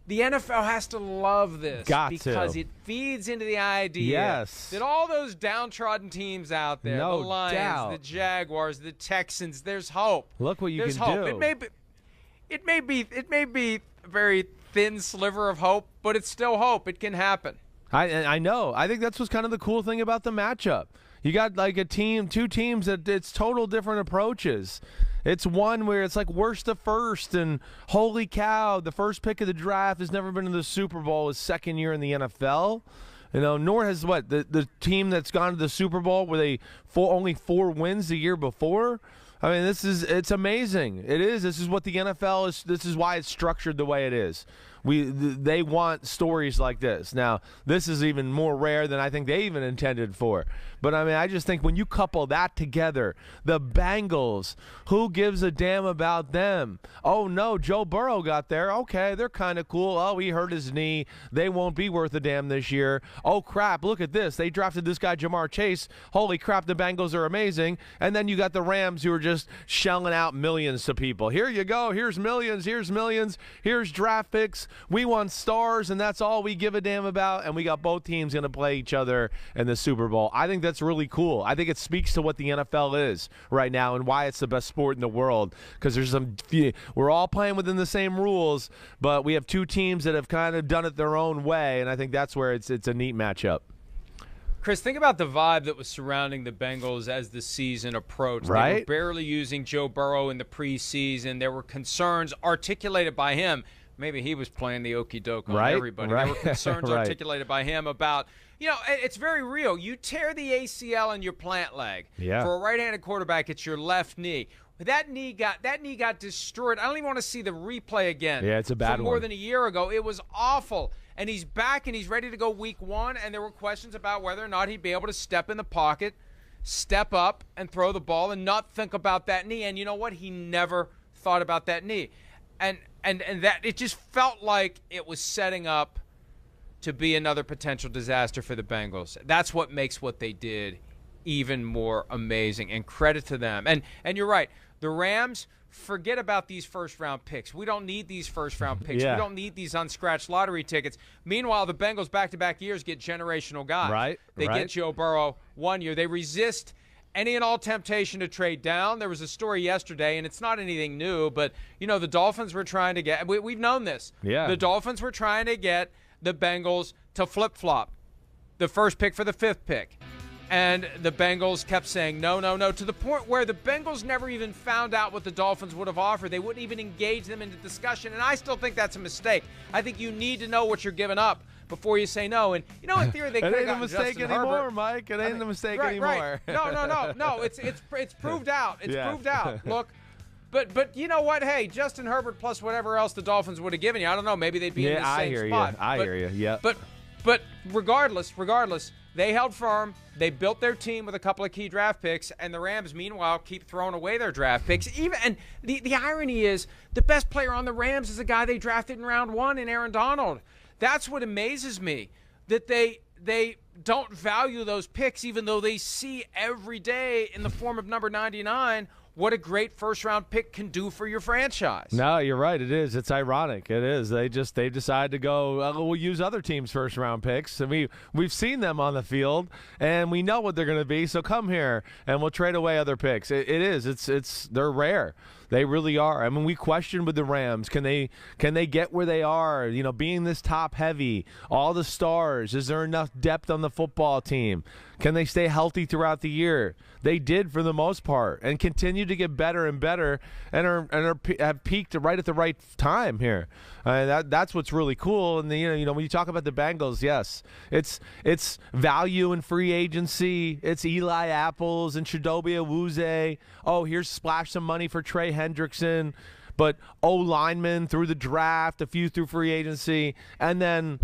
The NFL has to love this because it feeds into the idea that all those downtrodden teams out there, the Lions, the Jaguars, the Texans, there's hope. Look what you can do. It may be a very thin sliver of hope, but it's still hope. It can happen. I know. I think that's what's kind of the cool thing about the matchup. You got like two teams that it's total different approaches. It's one where it's like worst to first, and holy cow, the first pick of the draft has never been in the Super Bowl, his second year in the NFL. Nor has the team that's gone to the Super Bowl where they only 4 wins the year before. I mean, it's amazing. It is. This is what the NFL is. This is why it's structured the way it is. They want stories like this. Now, this is even more rare than I think they even intended for. But, I mean, I just think when you couple that together, the Bengals, who gives a damn about them? Oh, no, Joe Burrow got there. Okay, they're kind of cool. Oh, he hurt his knee. They won't be worth a damn this year. Oh, crap, look at this. They drafted this guy, Jamar Chase. Holy crap, the Bengals are amazing. And then you got the Rams who are just shelling out millions to people. Here you go. Here's millions. Here's millions. Here's draft picks. We want stars, and that's all we give a damn about. And we got both teams going to play each other in the Super Bowl. I think that's really cool. I think it speaks to what the NFL is right now and why it's the best sport in the world. Because we're all playing within the same rules, but we have two teams that have kind of done it their own way, and I think that's where it's a neat matchup. Chris, think about the vibe that was surrounding the Bengals as the season approached. Right? They were barely using Joe Burrow in the preseason. There were concerns articulated by him. Maybe he was playing the okie doke on everybody. There were concerns articulated by him about, it's very real. You tear the ACL in your plant leg. Yeah. For a right-handed quarterback, it's your left knee. That knee got destroyed. I don't even want to see the replay again. Yeah, it's a bad one. More than a year ago. It was awful. And he's back and he's ready to go week 1, and there were questions about whether or not he'd be able to step in the pocket, step up and throw the ball and not think about that knee. And you know what? He never thought about that knee. And that it just felt like it was setting up to be another potential disaster for the Bengals. That's what makes what they did even more amazing, and credit to them. And you're right. The Rams, forget about these first-round picks. We don't need these first-round picks. Yeah. We don't need these unscratched lottery tickets. Meanwhile, the Bengals back-to-back years get generational guys. Right. They get Joe Burrow one year. They resist any and all temptation to trade down. There was a story yesterday, and it's not anything new, but, the Dolphins were trying to get – we've known this. Yeah. The Dolphins were trying to get the Bengals to flip-flop the first pick for the 5th pick. And the Bengals kept saying no, to the point where the Bengals never even found out what the Dolphins would have offered. They wouldn't even engage them into discussion, and I still think that's a mistake. I think you need to know what you're giving up before you say no. And, in theory, they could have gotten Justin Herbert. It ain't a mistake anymore, Mike. It ain't a mistake anymore. Right. No. It's proved out. It's proved out. Look. But you know what? Hey, Justin Herbert plus whatever else the Dolphins would have given you. I don't know. Maybe they'd be in the same spot. I hear you. Yeah. But regardless, they held firm. They built their team with a couple of key draft picks, and the Rams, meanwhile, keep throwing away their draft picks. And the irony is, the best player on the Rams is a guy they drafted in round 1 in Aaron Donald. That's what amazes me, that they don't value those picks, even though they see every day in the form of number 99 what a great first-round pick can do for your franchise. No, you're right. It is. It's ironic. It is. They decide to go, we'll use other teams' first-round picks. And we've seen them on the field, and we know what they're going to be. So come here, and we'll trade away other picks. It is. They're rare. They really are. I mean, we questioned with the Rams, can they get where they are, being this top heavy, all the stars, is there enough depth on the football team? Can they stay healthy throughout the year? They did for the most part, and continue to get better and better, and have peaked right at the right time here. That's what's really cool. And when you talk about the Bengals, yes, it's value in free agency. It's Eli Apples and Chidobe Awuzie. Oh, here's splash some money for Trey Hendrickson, but O-linemen through the draft, a few through free agency, and then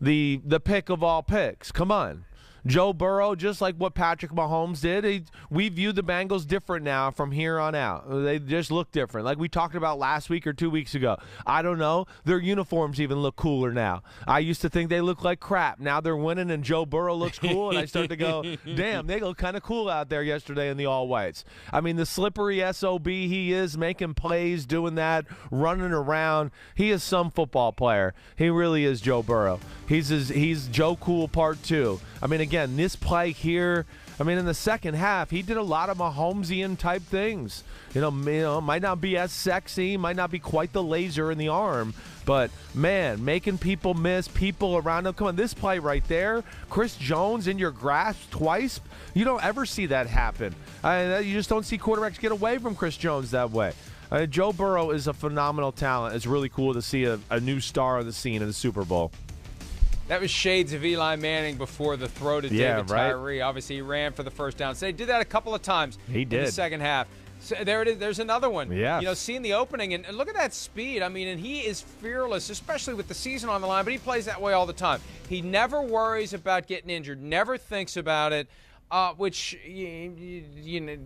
the pick of all picks. Come on. Joe Burrow, just like what Patrick Mahomes did, we view the Bengals different now from here on out. They just look different. Like we talked about last week or 2 weeks ago. I don't know. Their uniforms even look cooler now. I used to think they looked like crap. Now they're winning and Joe Burrow looks cool, and I start to go, damn, they look kind of cool out there yesterday in the all-whites. I mean, the slippery SOB he is, making plays, doing that, running around. He is some football player. He really is Joe Burrow. He's Joe Cool Part 2. I mean, again, this play here, I mean, in the second half, he did a lot of Mahomesian type things. You know, might not be as sexy, might not be quite the laser in the arm, but man, making people miss, people around him. Come on, this play right there, Chris Jones in your grasp twice. You don't ever see that happen. You just don't see quarterbacks get away from Chris Jones that way. Joe Burrow is a phenomenal talent. It's really cool to see a new star on the scene in the Super Bowl. That was shades of Eli Manning before the throw to David Tyree. Obviously, he ran for the first down. So he did that a couple of times in the second half. So there it is. There's another one. Yeah. You know, seeing the opening, and look at that speed. I mean, and he is fearless, especially with the season on the line, but he plays that way all the time. He never worries about getting injured, never thinks about it. Which you know,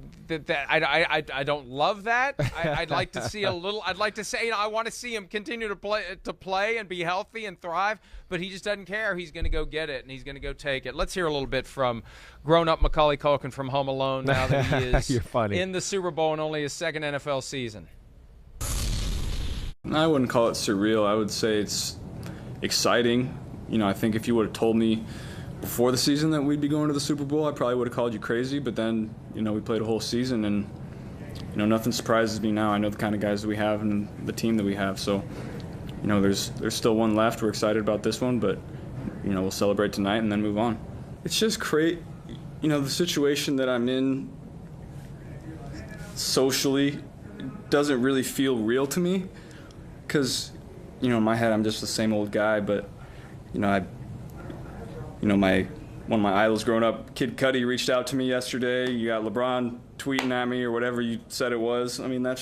I don't love that. I'd like to see a little. I'd like to say, you know, I want to see him continue to play and be healthy and thrive. But he just doesn't care. He's going to go get it and he's going to go take it. Let's hear a little bit from grown-up Macaulay Culkin from Home Alone. Now that he is in the Super Bowl in only his second NFL season. I wouldn't call it surreal. I would say it's exciting. You know, I think if you would have told me before the season that we'd be going to the Super Bowl, I probably would have called you crazy, but then, you know, we played a whole season and, you know, nothing surprises me now. I know the kind of guys that we have and the team that we have, so, you know, there's still one left. We're excited about this one, but, you know, we'll celebrate tonight and then move on. It's just great, you know, the situation that I'm in socially doesn't really feel real to me because, you know, in my head I'm just the same old guy, but, you know, one of my idols growing up, Kid Cudi, reached out to me yesterday. You got LeBron tweeting at me or whatever you said it was. I mean, that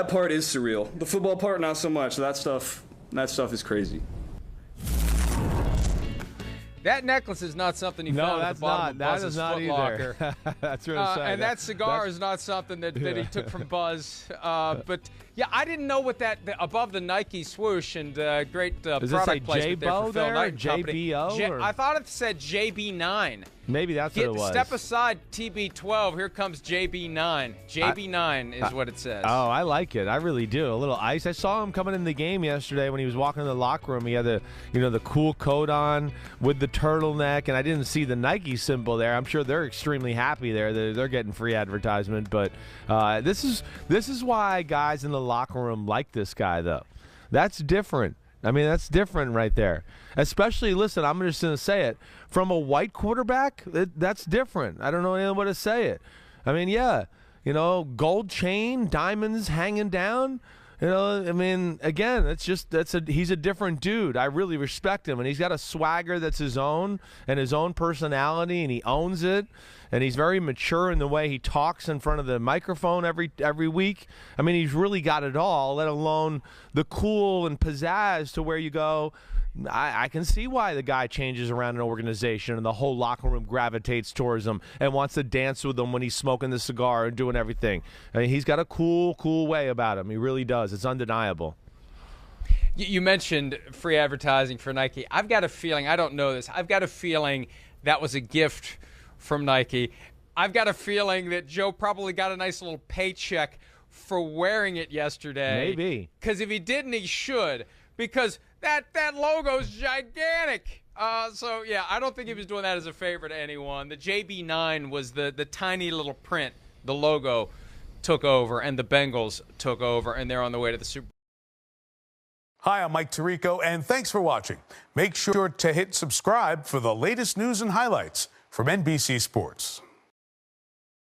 part is surreal. The football part, not so much. That stuff is crazy. That necklace is not something you found at the bottom of Buzz's Foot Locker. That's really sad. And that cigar is not something that he took from Buzz. But, yeah, I didn't know what that above the Nike swoosh and great product placement there for Phil Knight Company. JBO? I thought it said JB9. Maybe that's what it was. Step aside TB12. Here comes JB9. JB9 is what it says. Oh, I like it. I really do. A little ice. I saw him coming in the game yesterday when he was walking in the locker room. He had the cool coat on with the turtleneck, and I didn't see the Nike symbol there. I'm sure they're extremely happy there. They're getting free advertisement. But this is why guys in the locker room like this guy, though. That's different. I mean, that's different right there. Especially, listen, I'm just going to say it. From a white quarterback, that's different. I don't know any way to say it. I mean, yeah, you know, gold chain, diamonds hanging down. You know, I mean, again, he's a different dude. I really respect him, and he's got a swagger that's his own and his own personality, and he owns it. And he's very mature in the way he talks in front of the microphone every week. I mean, he's really got it all, let alone the cool and pizzazz to where you go, I can see why the guy changes around an organization and the whole locker room gravitates towards him and wants to dance with him when he's smoking the cigar and doing everything. I mean, he's got a cool way about him. He really does. It's undeniable. You mentioned free advertising for Nike. I've got a feeling, I don't know this, I've got a feeling that was a gift from Nike. I've got a feeling that Joe probably got a nice little paycheck for wearing it yesterday. Maybe. Because if he didn't, he should. Because that logo's gigantic. So, yeah, I don't think he was doing that as a favor to anyone. The JB9 was the tiny little print. The logo took over, and the Bengals took over, and they're on the way to the Super Bowl. Hi, I'm Mike Tirico, and thanks for watching. Make sure to hit subscribe for the latest news and highlights from NBC Sports.